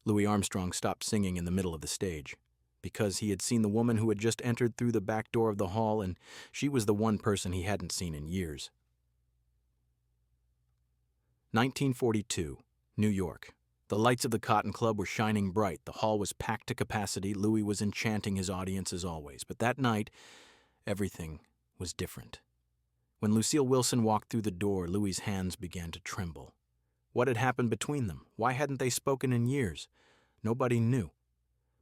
Louis Armstrong stopped singing in the middle of the stage, because he had seen the woman who had just entered through the back door of the hall, and she was the one person he hadn't seen in years. 1942, New York. The lights of the Cotton Club were shining bright. The hall was packed to capacity. Louis was enchanting his audience as always. But that night, everything was different. When Lucille Wilson walked through the door, Louis's hands began to tremble. What had happened between them? Why hadn't they spoken in years? Nobody knew.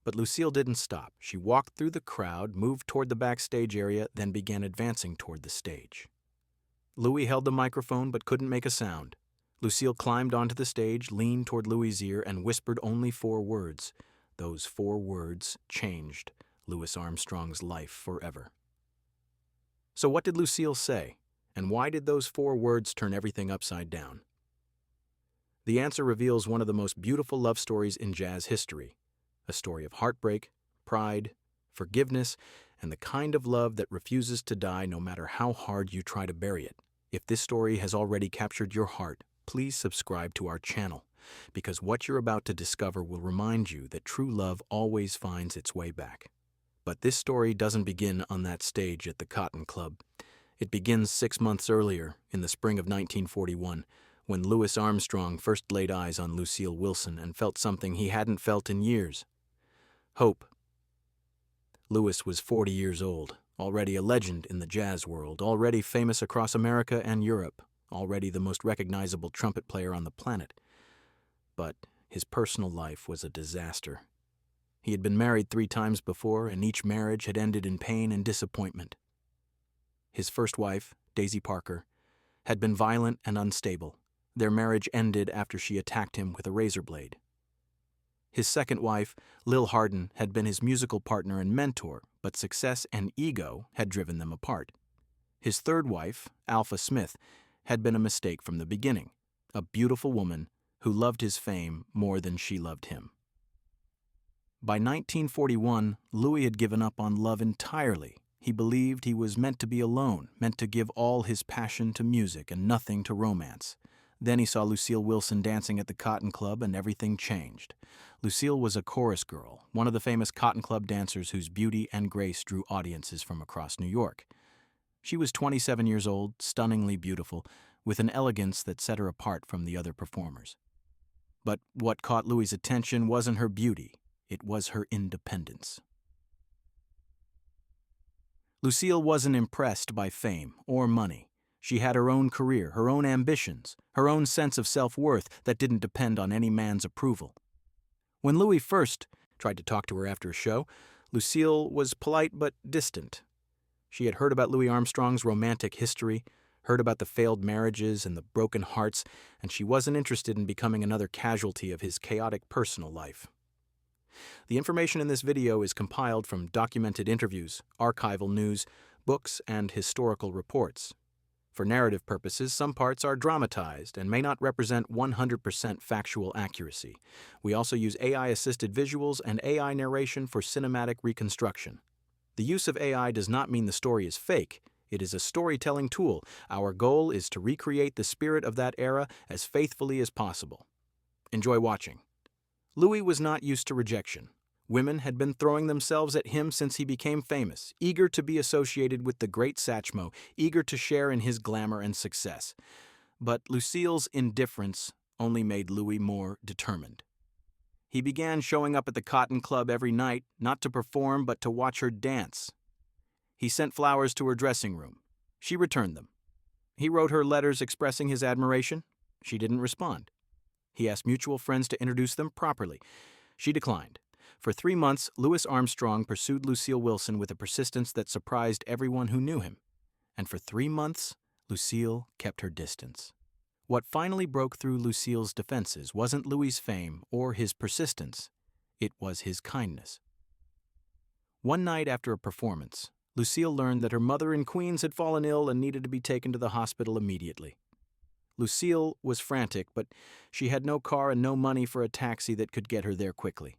But Lucille didn't stop. She walked through the crowd, moved toward the backstage area, then began advancing toward the stage. Louis held the microphone but couldn't make a sound. Lucille climbed onto the stage, leaned toward Louis's ear, and whispered only 4 words. Those 4 words changed Louis Armstrong's life forever. So what did Lucille say? And why did those 4 words turn everything upside down? The answer reveals one of the most beautiful love stories in jazz history. A story of heartbreak, pride, forgiveness, and the kind of love that refuses to die no matter how hard you try to bury it. If this story has already captured your heart, please subscribe to our channel, because what you're about to discover will remind you that true love always finds its way back. But this story doesn't begin on that stage at the Cotton Club. It begins 6 months earlier, in the spring of 1941, when Louis Armstrong first laid eyes on Lucille Wilson and felt something he hadn't felt in years: hope. Louis was 40 years old, already a legend in the jazz world, already famous across America and Europe, already the most recognizable trumpet player on the planet. But his personal life was a disaster. He had been married 3 times before, and each marriage had ended in pain and disappointment. His first wife, Daisy Parker, had been violent and unstable. Their marriage ended after she attacked him with a razor blade. His second wife, Lil Hardin, had been his musical partner and mentor, but success and ego had driven them apart. His third wife, Alpha Smith, had been a mistake from the beginning, a beautiful woman who loved his fame more than she loved him. By 1941, Louis had given up on love entirely. He believed he was meant to be alone, meant to give all his passion to music and nothing to romance. Then he saw Lucille Wilson dancing at the Cotton Club, and everything changed. Lucille was a chorus girl, one of the famous Cotton Club dancers whose beauty and grace drew audiences from across New York. She was 27 years old, stunningly beautiful, with an elegance that set her apart from the other performers. But what caught Louis's attention wasn't her beauty, it was her independence. Lucille wasn't impressed by fame or money. She had her own career, her own ambitions, her own sense of self-worth that didn't depend on any man's approval. When Louis first tried to talk to her after a show, Lucille was polite but distant. She had heard about Louis Armstrong's romantic history, heard about the failed marriages and the broken hearts, and she wasn't interested in becoming another casualty of his chaotic personal life. The information in this video is compiled from documented interviews, archival news, books, and historical reports. For narrative purposes, some parts are dramatized and may not represent 100% factual accuracy. We also use AI-assisted visuals and AI narration for cinematic reconstruction. The use of AI does not mean the story is fake. It is a storytelling tool. Our goal is to recreate the spirit of that era as faithfully as possible. Enjoy watching. Louis was not used to rejection. Women had been throwing themselves at him since he became famous, eager to be associated with the great Satchmo, eager to share in his glamour and success. But Lucille's indifference only made Louis more determined. He began showing up at the Cotton Club every night, not to perform but to watch her dance. He sent flowers to her dressing room. She returned them. He wrote her letters expressing his admiration. She didn't respond. He asked mutual friends to introduce them properly. She declined. For 3 months, Louis Armstrong pursued Lucille Wilson with a persistence that surprised everyone who knew him. And for 3 months, Lucille kept her distance. What finally broke through Lucille's defenses wasn't Louis's fame or his persistence. It was his kindness. One night after a performance, Lucille learned that her mother in Queens had fallen ill and needed to be taken to the hospital immediately. Lucille was frantic, but she had no car and no money for a taxi that could get her there quickly.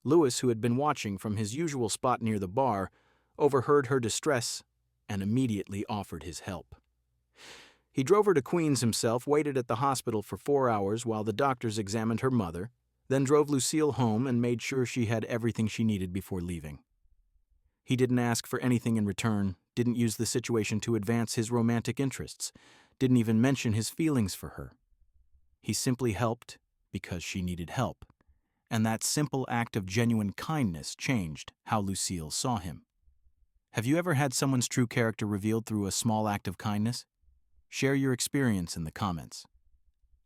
Louis, who had been watching from his usual spot near the bar, overheard her distress and immediately offered his help. He drove her to Queens himself, waited at the hospital for 4 hours while the doctors examined her mother. then drove Lucille home and made sure she had everything she needed before leaving. He didn't ask for anything in return, didn't use the situation to advance his romantic interests, didn't even mention his feelings for her. He simply helped because she needed help, and that simple act of genuine kindness changed how Lucille saw him. Have you ever had someone's true character revealed through a small act of kindness? Share your experience in the comments.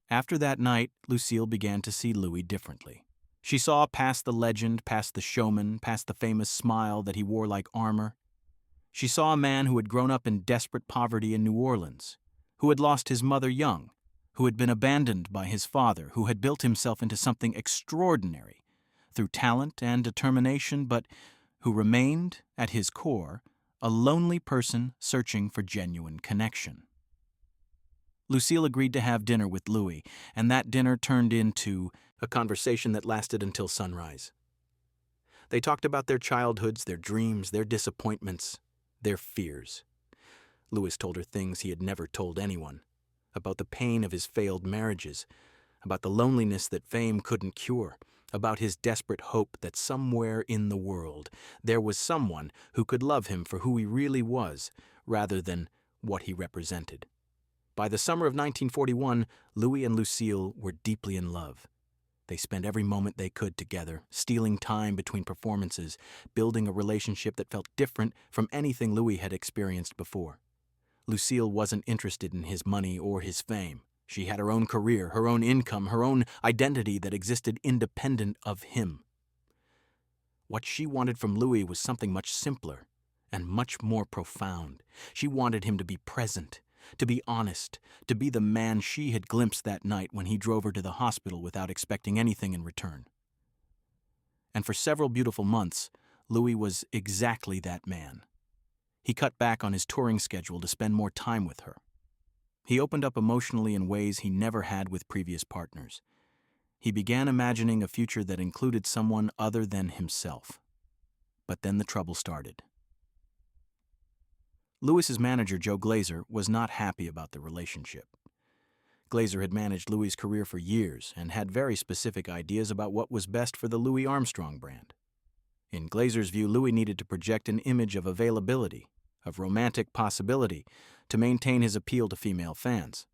After that night, Lucille began to see Louis differently. She saw past the legend, past the showman, past the famous smile that he wore like armor. She saw a man who had grown up in desperate poverty in New Orleans, who had lost his mother young, who had been abandoned by his father, who had built himself into something extraordinary through talent and determination, but who remained, at his core, a lonely person searching for genuine connection. Lucille agreed to have dinner with Louis, and that dinner turned into a conversation that lasted until sunrise. They talked about their childhoods, their dreams, their disappointments, their fears. Louis told her things he had never told anyone, about the pain of his failed marriages, about the loneliness that fame couldn't cure, about his desperate hope that somewhere in the world there was someone who could love him for who he really was, rather than what he represented. By the summer of 1941, Louis and Lucille were deeply in love. They spent every moment they could together, stealing time between performances, building a relationship that felt different from anything Louis had experienced before. Lucille wasn't interested in his money or his fame. She had her own career, her own income, her own identity that existed independent of him. What she wanted from Louis was something much simpler and much more profound. She wanted him to be present, to be honest, to be the man she had glimpsed that night when he drove her to the hospital without expecting anything in return. And for several beautiful months, Louis was exactly that man. He cut back on his touring schedule to spend more time with her. He opened up emotionally in ways he never had with previous partners. He began imagining a future that included someone other than himself. But then the trouble started. Louis's manager, Joe Glazer, was not happy about the relationship. Glazer had managed Louis's career for years and had very specific ideas about what was best for the Louis Armstrong brand. In Glazer's view, Louis needed to project an image of availability, of romantic possibility, to maintain his appeal to female fans.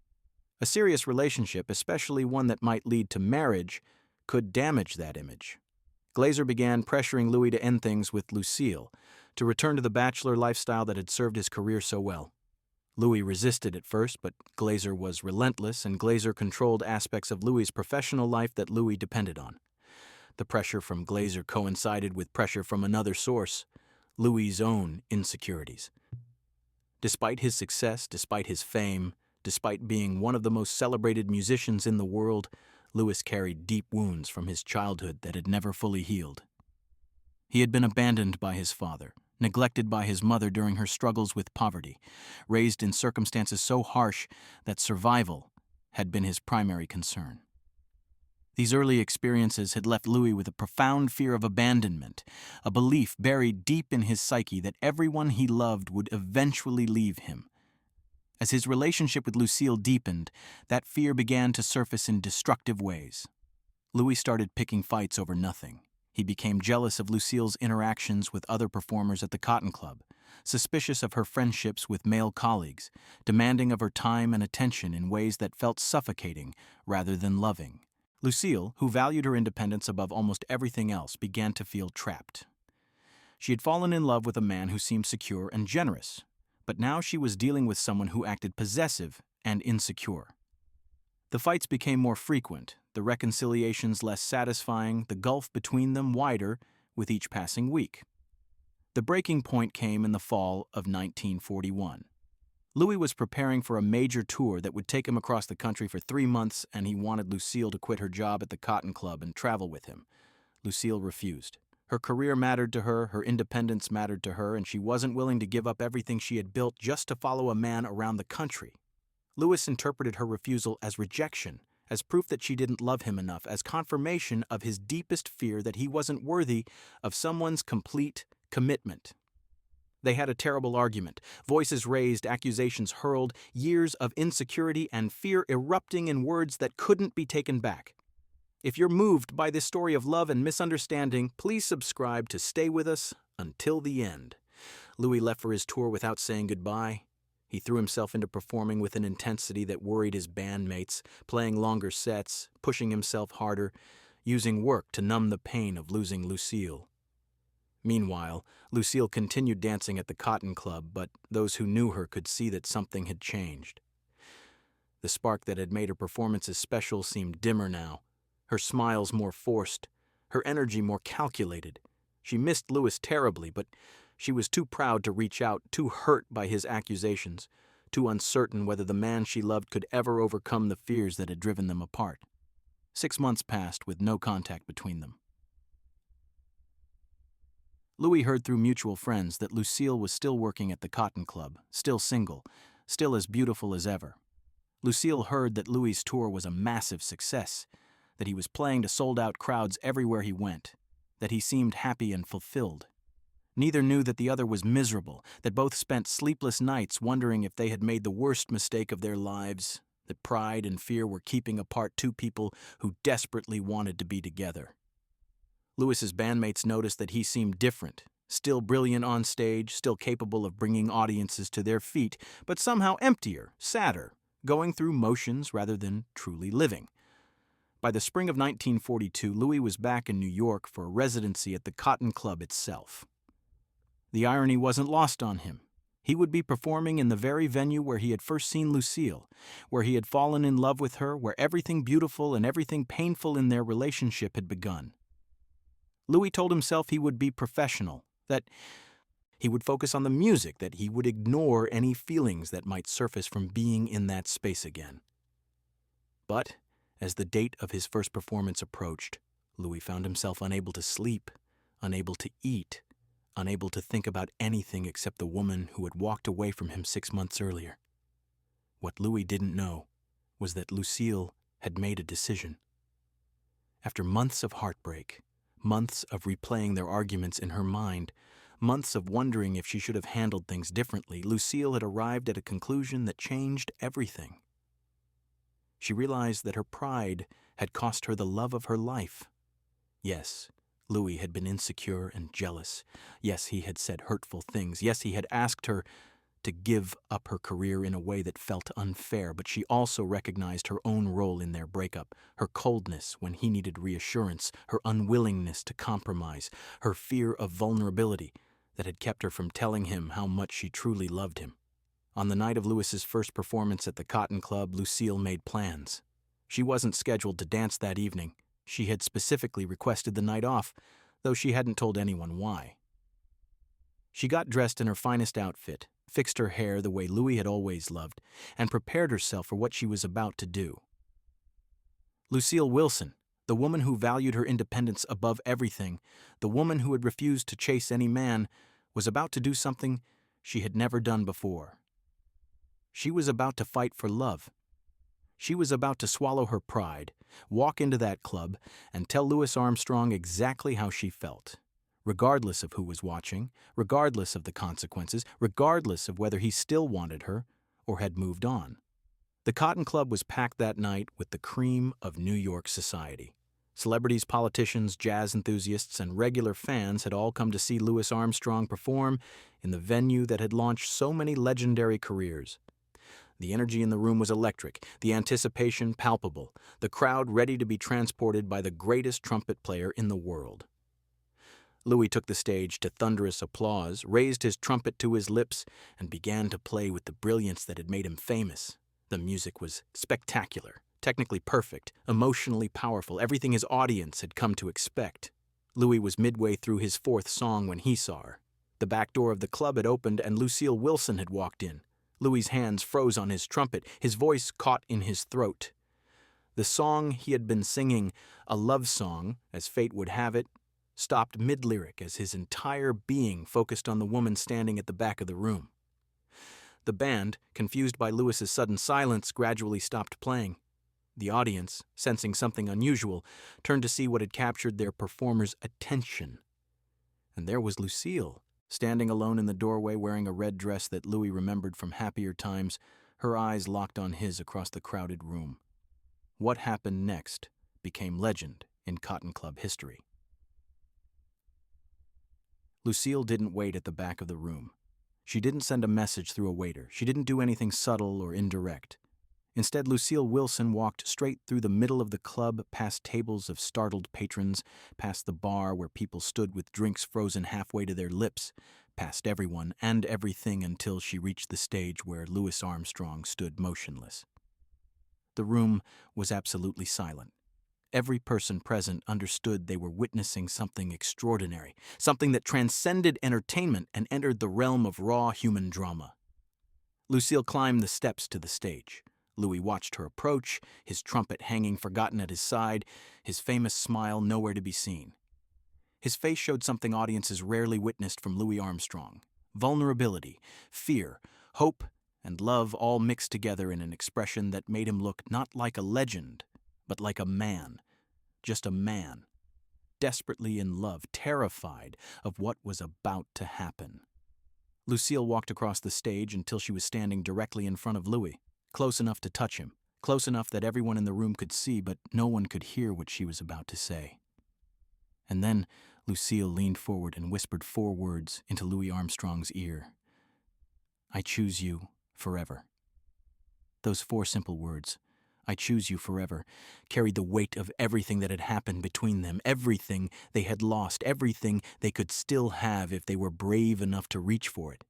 A serious relationship, especially one that might lead to marriage, could damage that image. Glazer began pressuring Louis to end things with Lucille, to return to the bachelor lifestyle that had served his career so well. Louis resisted at first, but Glazer was relentless, and Glazer controlled aspects of Louis's professional life that Louis depended on. The pressure from Glazer coincided with pressure from another source, Louis's own insecurities. Despite his success, despite his fame, despite being one of the most celebrated musicians in the world, Louis carried deep wounds from his childhood that had never fully healed. He had been abandoned by his father, neglected by his mother during her struggles with poverty, raised in circumstances so harsh that survival had been his primary concern. These early experiences had left Louis with a profound fear of abandonment, a belief buried deep in his psyche that everyone he loved would eventually leave him. As his relationship with Lucille deepened, that fear began to surface in destructive ways. Louis started picking fights over nothing. He became jealous of Lucille's interactions with other performers at the Cotton Club, suspicious of her friendships with male colleagues, demanding of her time and attention in ways that felt suffocating rather than loving. Lucille, who valued her independence above almost everything else, began to feel trapped. She had fallen in love with a man who seemed secure and generous, but now she was dealing with someone who acted possessive and insecure. The fights became more frequent, the reconciliations less satisfying, the gulf between them wider with each passing week. The breaking point came in the fall of 1941. Louis was preparing for a major tour that would take him across the country for 3 months, and he wanted Lucille to quit her job at the Cotton Club and travel with him. Lucille refused. Her career mattered to her, her independence mattered to her, and she wasn't willing to give up everything she had built just to follow a man around the country. Louis interpreted her refusal as rejection, as proof that she didn't love him enough, as confirmation of his deepest fear that he wasn't worthy of someone's complete commitment. They had a terrible argument, voices raised, accusations hurled, years of insecurity and fear erupting in words that couldn't be taken back. If you're moved by this story of love and misunderstanding, please subscribe to stay with us until the end. Louis left for his tour without saying goodbye. He threw himself into performing with an intensity that worried his bandmates, playing longer sets, pushing himself harder, using work to numb the pain of losing Lucille. Meanwhile, Lucille continued dancing at the Cotton Club, but those who knew her could see that something had changed. The spark that had made her performances special seemed dimmer now, her smiles more forced, her energy more calculated. She missed Louis terribly, but she was too proud to reach out, too hurt by his accusations, too uncertain whether the man she loved could ever overcome the fears that had driven them apart. 6 months passed with no contact between them. Louis heard through mutual friends that Lucille was still working at the Cotton Club, still single, still as beautiful as ever. Lucille heard that Louis's tour was a massive success, that he was playing to sold-out crowds everywhere he went, that he seemed happy and fulfilled. Neither knew that the other was miserable, that both spent sleepless nights wondering if they had made the worst mistake of their lives, that pride and fear were keeping apart two people who desperately wanted to be together. Louis's bandmates noticed that he seemed different, still brilliant on stage, still capable of bringing audiences to their feet, but somehow emptier, sadder, going through motions rather than truly living. By the spring of 1942, Louis was back in New York for a residency at the Cotton Club itself. The irony wasn't lost on him. He would be performing in the very venue where he had first seen Lucille, where he had fallen in love with her, where everything beautiful and everything painful in their relationship had begun. Louis told himself he would be professional, that he would focus on the music, that he would ignore any feelings that might surface from being in that space again. But as the date of his first performance approached, Louis found himself unable to sleep, unable to eat, unable to think about anything except the woman who had walked away from him 6 months earlier. What Louis didn't know was that Lucille had made a decision. After months of heartbreak, months of replaying their arguments in her mind, months of wondering if she should have handled things differently, Lucille had arrived at a conclusion that changed everything. She realized that her pride had cost her the love of her life. Yes, Louis had been insecure and jealous. Yes, he had said hurtful things. Yes, he had asked her to give up her career in a way that felt unfair, but she also recognized her own role in their breakup, her coldness when he needed reassurance, her unwillingness to compromise, her fear of vulnerability that had kept her from telling him how much she truly loved him. On the night of Louis's first performance at the Cotton Club, Lucille made plans. She wasn't scheduled to dance that evening. She had specifically requested the night off, though she hadn't told anyone why. She got dressed in her finest outfit, fixed her hair the way Louis had always loved, and prepared herself for what she was about to do. Lucille Wilson, the woman who valued her independence above everything, the woman who had refused to chase any man, was about to do something she had never done before. She was about to fight for love. She was about to swallow her pride, walk into that club, and tell Louis Armstrong exactly how she felt, regardless of who was watching, regardless of the consequences, regardless of whether he still wanted her or had moved on. The Cotton Club was packed that night with the cream of New York society. Celebrities, politicians, jazz enthusiasts, and regular fans had all come to see Louis Armstrong perform in the venue that had launched so many legendary careers. The energy in the room was electric, the anticipation palpable, the crowd ready to be transported by the greatest trumpet player in the world. Louis took the stage to thunderous applause, raised his trumpet to his lips, and began to play with the brilliance that had made him famous. The music was spectacular, technically perfect, emotionally powerful, everything his audience had come to expect. Louis was midway through his fourth song when he saw her. The back door of the club had opened and Lucille Wilson had walked in. Louis's hands froze on his trumpet, his voice caught in his throat. The song he had been singing, a love song, as fate would have it, stopped mid-lyric as his entire being focused on the woman standing at the back of the room. The band, confused by Louis's sudden silence, gradually stopped playing. The audience, sensing something unusual, turned to see what had captured their performer's attention. And there was Lucille, standing alone in the doorway wearing a red dress that Louis remembered from happier times, her eyes locked on his across the crowded room. What happened next became legend in Cotton Club history. Lucille didn't wait at the back of the room. She didn't send a message through a waiter. She didn't do anything subtle or indirect. Instead, Lucille Wilson walked straight through the middle of the club, past tables of startled patrons, past the bar where people stood with drinks frozen halfway to their lips, past everyone and everything until she reached the stage where Louis Armstrong stood motionless. The room was absolutely silent. Every person present understood they were witnessing something extraordinary, something that transcended entertainment and entered the realm of raw human drama. Lucille climbed the steps to the stage. Louis watched her approach, his trumpet hanging forgotten at his side, his famous smile nowhere to be seen. His face showed something audiences rarely witnessed from Louis Armstrong: vulnerability, fear, hope, and love all mixed together in an expression that made him look not like a legend, but like a man, just a man, desperately in love, terrified of what was about to happen. Lucille walked across the stage until she was standing directly in front of Louis, close enough to touch him, close enough that everyone in the room could see, but no one could hear what she was about to say. And then Lucille leaned forward and whispered 4 words into Louis Armstrong's ear. "I choose you forever." Those 4 simple words, "I choose you forever," carried the weight of everything that had happened between them, everything they had lost, everything they could still have if they were brave enough to reach for it.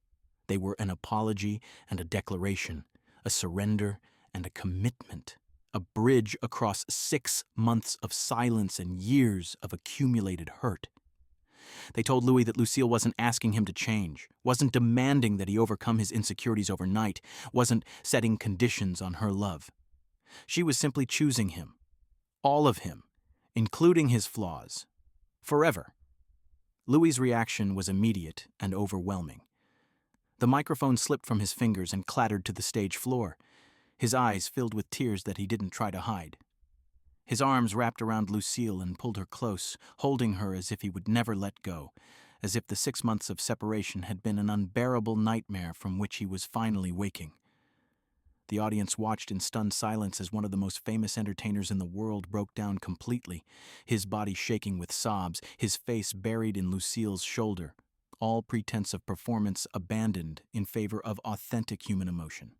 They were an apology and a declaration, a surrender and a commitment, a bridge across 6 months of silence and years of accumulated hurt. They told Louis that Lucille wasn't asking him to change, wasn't demanding that he overcome his insecurities overnight, wasn't setting conditions on her love. She was simply choosing him, all of him, including his flaws, forever. Louis's reaction was immediate and overwhelming. The microphone slipped from his fingers and clattered to the stage floor. His eyes filled with tears that he didn't try to hide. His arms wrapped around Lucille and pulled her close, holding her as if he would never let go, as if the 6 months of separation had been an unbearable nightmare from which he was finally waking. The audience watched in stunned silence as one of the most famous entertainers in the world broke down completely, his body shaking with sobs, his face buried in Lucille's shoulder, all pretense of performance abandoned in favor of authentic human emotion.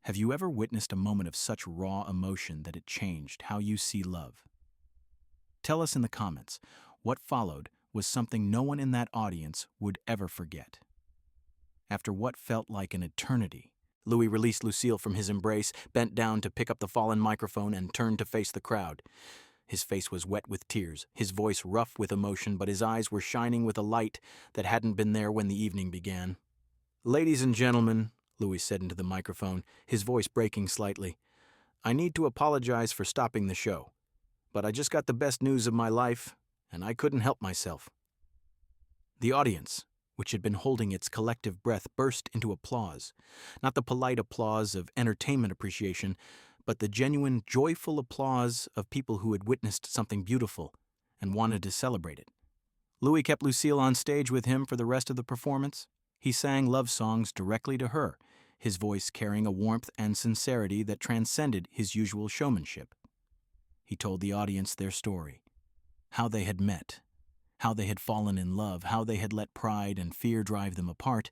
Have you ever witnessed a moment of such raw emotion that it changed how you see love? Tell us in the comments. What followed was something no one in that audience would ever forget. After what felt like an eternity, Louis released Lucille from his embrace, bent down to pick up the fallen microphone, and turned to face the crowd. His face was wet with tears, his voice rough with emotion, but his eyes were shining with a light that hadn't been there when the evening began. "Ladies and gentlemen," Louis said into the microphone, his voice breaking slightly, "I need to apologize for stopping the show, but I just got the best news of my life, and I couldn't help myself." The audience, which had been holding its collective breath, burst into applause, not the polite applause of entertainment appreciation, but the genuine, joyful applause of people who had witnessed something beautiful and wanted to celebrate it. Louis kept Lucille on stage with him for the rest of the performance. He sang love songs directly to her, his voice carrying a warmth and sincerity that transcended his usual showmanship. He told the audience their story, how they had met, how they had fallen in love, how they had let pride and fear drive them apart,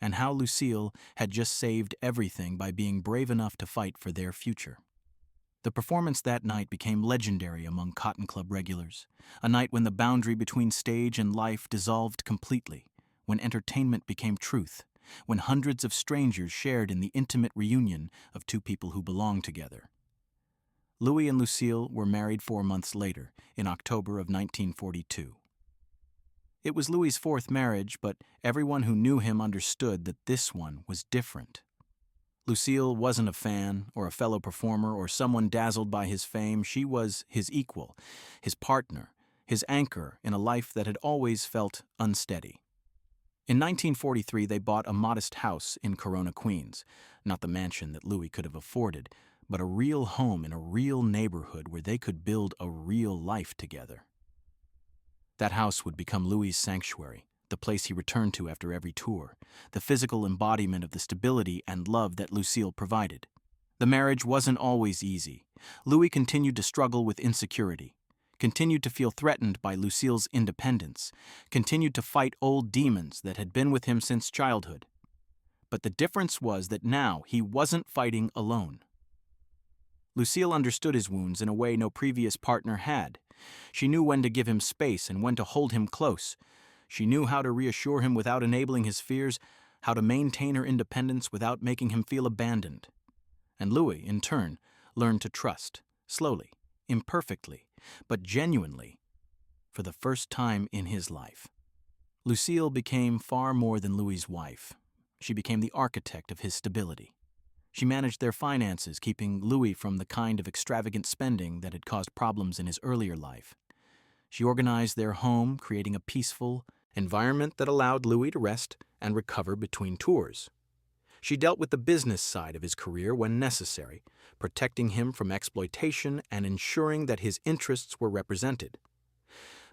and how Lucille had just saved everything by being brave enough to fight for their future. The performance that night became legendary among Cotton Club regulars, a night when the boundary between stage and life dissolved completely, when entertainment became truth, when hundreds of strangers shared in the intimate reunion of 2 people who belonged together. Louis and Lucille were married 4 months later, in October of 1942. It was Louis's 4th marriage, but everyone who knew him understood that this one was different. Lucille wasn't a fan or a fellow performer or someone dazzled by his fame. She was his equal, his partner, his anchor in a life that had always felt unsteady. In 1943, they bought a modest house in Corona, Queens, not the mansion that Louis could have afforded, but a real home in a real neighborhood where they could build a real life together. That house would become Louis's sanctuary, the place he returned to after every tour, the physical embodiment of the stability and love that Lucille provided. The marriage wasn't always easy. Louis continued to struggle with insecurity, continued to feel threatened by Lucille's independence, continued to fight old demons that had been with him since childhood. But the difference was that now he wasn't fighting alone. Lucille understood his wounds in a way no previous partner had. She knew when to give him space and when to hold him close. She knew how to reassure him without enabling his fears, how to maintain her independence without making him feel abandoned. And Louis, in turn, learned to trust, slowly, imperfectly, but genuinely, for the first time in his life. Lucille became far more than Louis's wife. She became the architect of his stability. She managed their finances, keeping Louis from the kind of extravagant spending that had caused problems in his earlier life. She organized their home, creating a peaceful environment that allowed Louis to rest and recover between tours. She dealt with the business side of his career when necessary, protecting him from exploitation and ensuring that his interests were represented.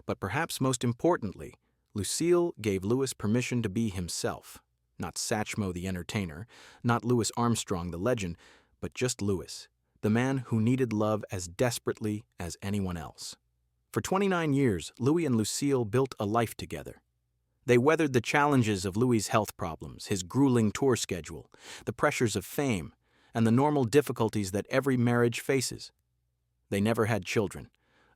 But perhaps most importantly, Lucille gave Louis permission to be himself. Not Satchmo the entertainer, not Louis Armstrong the legend, but just Louis, the man who needed love as desperately as anyone else. For 29 years, Louis and Lucille built a life together. They weathered the challenges of Louis's health problems, his grueling tour schedule, the pressures of fame, and the normal difficulties that every marriage faces. They never had children,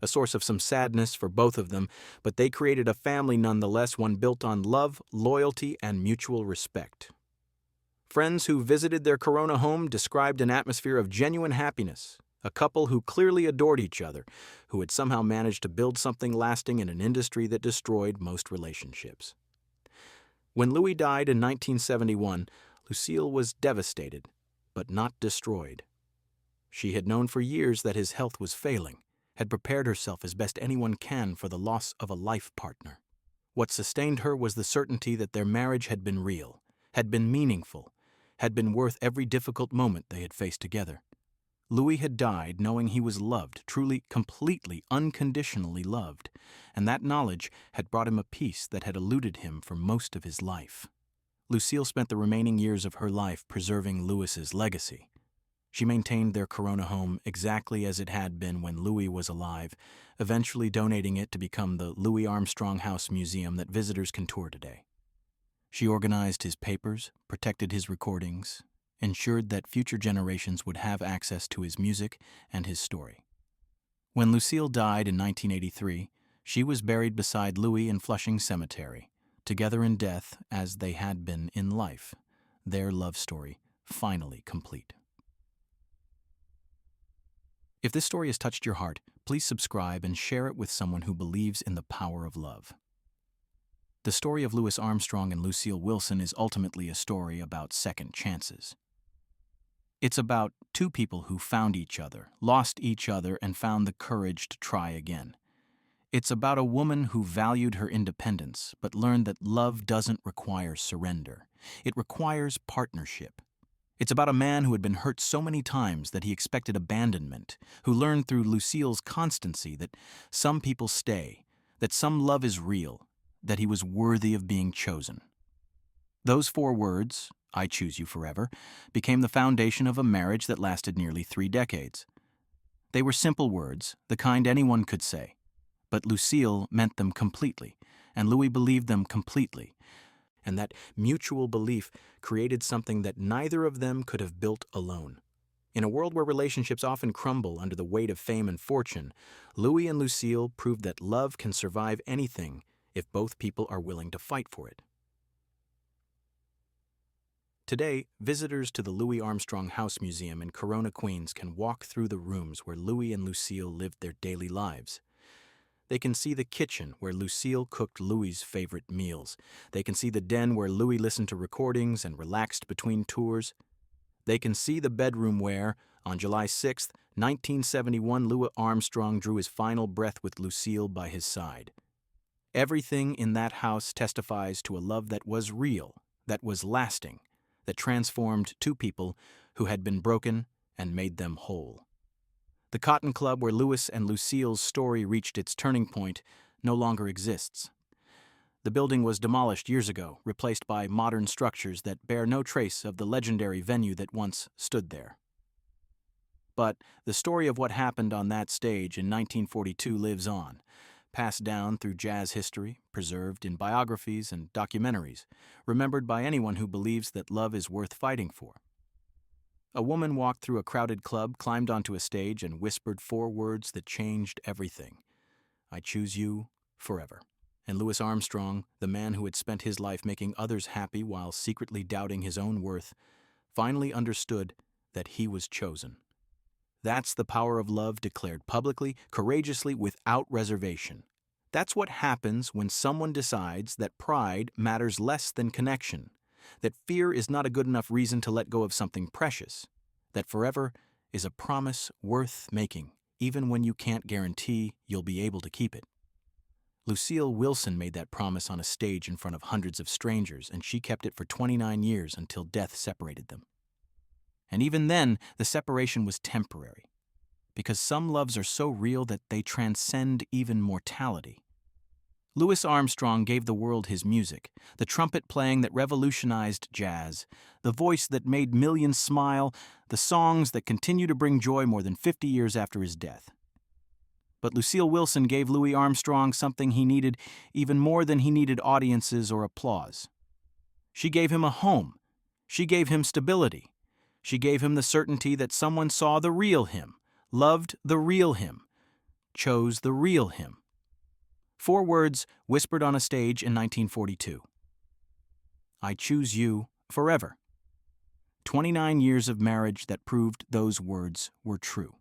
a source of some sadness for both of them, but they created a family nonetheless, one built on love, loyalty, and mutual respect. Friends who visited their Corona home described an atmosphere of genuine happiness, a couple who clearly adored each other, who had somehow managed to build something lasting in an industry that destroyed most relationships. When Louis died in 1971, Lucille was devastated, but not destroyed. She had known for years that his health was failing, had prepared herself as best anyone can for the loss of a life partner. What sustained her was the certainty that their marriage had been real, had been meaningful, had been worth every difficult moment they had faced together. Louis had died knowing he was loved, truly, completely, unconditionally loved, and that knowledge had brought him a peace that had eluded him for most of his life. Lucille spent the remaining years of her life preserving Louis's legacy. She maintained their Corona home exactly as it had been when Louis was alive, eventually donating it to become the Louis Armstrong House Museum that visitors can tour today. She organized his papers, protected his recordings, ensured that future generations would have access to his music and his story. When Lucille died in 1983, she was buried beside Louis in Flushing Cemetery, together in death as they had been in life, their love story finally complete. If this story has touched your heart, please subscribe and share it with someone who believes in the power of love. The story of Louis Armstrong and Lucille Wilson is ultimately a story about second chances. It's about two people who found each other, lost each other, and found the courage to try again. It's about a woman who valued her independence, but learned that love doesn't require surrender. It requires partnership. It's about a man who had been hurt so many times that he expected abandonment, who learned through Lucille's constancy that some people stay, that some love is real, that he was worthy of being chosen. Those 4 words, "I choose you forever," became the foundation of a marriage that lasted nearly 3 decades. They were simple words, the kind anyone could say, but Lucille meant them completely, and Louis believed them completely. And that mutual belief created something that neither of them could have built alone. In a world where relationships often crumble under the weight of fame and fortune, Louis and Lucille proved that love can survive anything if both people are willing to fight for it. Today, visitors to the Louis Armstrong House Museum in Corona, Queens can walk through the rooms where Louis and Lucille lived their daily lives. They can see the kitchen where Lucille cooked Louis's favorite meals. They can see the den where Louis listened to recordings and relaxed between tours. They can see the bedroom where, on July 6, 1971, Louis Armstrong drew his final breath with Lucille by his side. Everything in that house testifies to a love that was real, that was lasting, that transformed two people who had been broken and made them whole. The Cotton Club where Louis and Lucille's story reached its turning point no longer exists. The building was demolished years ago, replaced by modern structures that bear no trace of the legendary venue that once stood there. But the story of what happened on that stage in 1942 lives on, passed down through jazz history, preserved in biographies and documentaries, remembered by anyone who believes that love is worth fighting for. A woman walked through a crowded club, climbed onto a stage, and whispered 4 words that changed everything. I choose you forever. And Louis Armstrong, the man who had spent his life making others happy while secretly doubting his own worth, finally understood that he was chosen. That's the power of love declared publicly, courageously, without reservation. That's what happens when someone decides that pride matters less than connection, that fear is not a good enough reason to let go of something precious, that forever is a promise worth making, even when you can't guarantee you'll be able to keep it. Lucille Wilson made that promise on a stage in front of hundreds of strangers, and she kept it for 29 years until death separated them. And even then, the separation was temporary, because some loves are so real that they transcend even mortality. Louis Armstrong gave the world his music, the trumpet playing that revolutionized jazz, the voice that made millions smile, the songs that continue to bring joy more than 50 years after his death. But Lucille Wilson gave Louis Armstrong something he needed even more than he needed audiences or applause. She gave him a home. She gave him stability. She gave him the certainty that someone saw the real him, loved the real him, chose the real him. 4 words whispered on a stage in 1942. I choose you forever. 29 years of marriage that proved those words were true.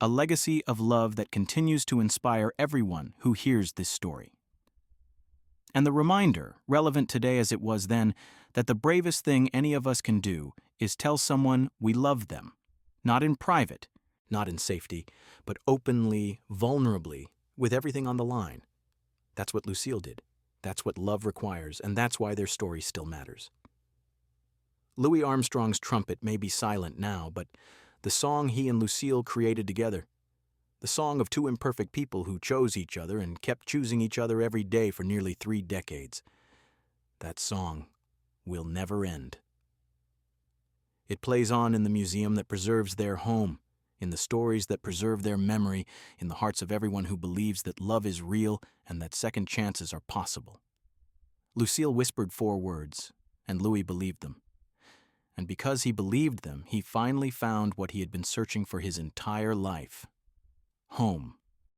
A legacy of love that continues to inspire everyone who hears this story. And the reminder, relevant today as it was then, that the bravest thing any of us can do is tell someone we love them, not in private, not in safety, but openly, vulnerably, with everything on the line. That's what Lucille did. That's what love requires, and that's why their story still matters. Louis Armstrong's trumpet may be silent now, but the song he and Lucille created together, the song of 2 imperfect people who chose each other and kept choosing each other every day for nearly 3 decades, that song will never end. It plays on in the museum that preserves their home, in the stories that preserve their memory, in the hearts of everyone who believes that love is real and that second chances are possible. Lucille whispered 4 words, and Louis believed them. And because he believed them, he finally found what he had been searching for his entire life: home.